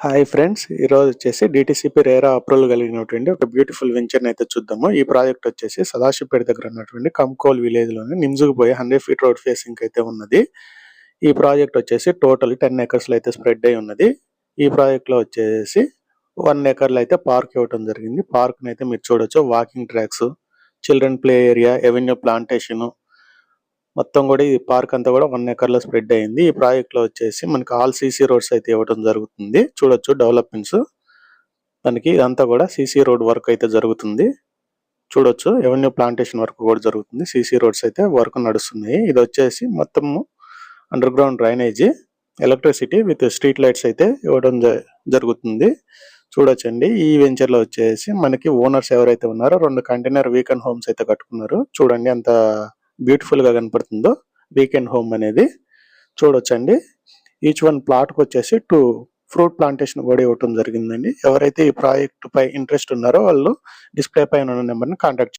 Hi friends, ఈరోజు వచ్చేసి DTCP RERA approval కలిగినటువంటి ఒక బ్యూటిఫుల్ వెంచర్ని అయితే చూద్దాము. ఈ ప్రాజెక్ట్ వచ్చేసి సదాశివపేట దగ్గర ఉన్నటువంటి కంకోల్ విలేజ్ లోని నిమ్స్కు పోయే 100 ఫీట్ రోడ్ ఫేసింగ్ అయితే ఉన్నది. ఈ ప్రాజెక్ట్ వచ్చేసి టోటల్ 10 ఎకర్స్ లో అయితే స్ప్రెడ్ అయి ఉన్నది. ఈ ప్రాజెక్ట్ లో వచ్చేసి 1 ఎకర్లో అయితే పార్క్ ఇవ్వడం జరిగింది. పార్క్ అయితే మీరు చూడొచ్చు, walking tracks, children play area, avenue plantation, మొత్తం కూడా ఈ పార్క్ అంతా కూడా 1 ఎకర్లో స్ప్రెడ్ అయింది. ఈ ప్రాజెక్ట్ లో వచ్చేసి మనకి ఆల్ సీసీ రోడ్స్ అయితే ఇవ్వడం జరుగుతుంది. చూడొచ్చు డెవలప్మెంట్స్, దానికి ఇదంతా కూడా సీసీ రోడ్ వర్క్ అయితే జరుగుతుంది. చూడొచ్చు ఎవెన్యూ ప్లాంటేషన్ వర్క్ కూడా జరుగుతుంది. సీసీ రోడ్స్ అయితే వర్క్ నడుస్తున్నాయి. ఇది వచ్చేసి మొత్తం under ground drainage, electricity with street lights అయితే ఇవ్వడం జరుగుతుంది. చూడొచ్చండి, ఈ వెంచర్ లో వచ్చేసి మనకి ఓనర్స్ ఎవరైతే ఉన్నారో 2 కంటైనర్ వీకెండ్ హోమ్స్ అయితే కట్టుకున్నారు. చూడండి ఎంత బ్యూటిఫుల్ గా కనపడుతుందో వీకెండ్ హోమ్ అనేది. చూడొచ్చండి, ఈచ్ వన్ ప్లాట్ కు వచ్చేసి 2 ఫ్రూట్ ప్లాంటేషన్ కూడా ఇవ్వడం జరిగిందండి. ఎవరైతే ఈ ప్రాజెక్ట్ పై ఇంట్రెస్ట్ ఉన్నారో వాళ్ళు డిస్ప్లే పైన ఉన్న నెంబర్ని కాంటాక్ట్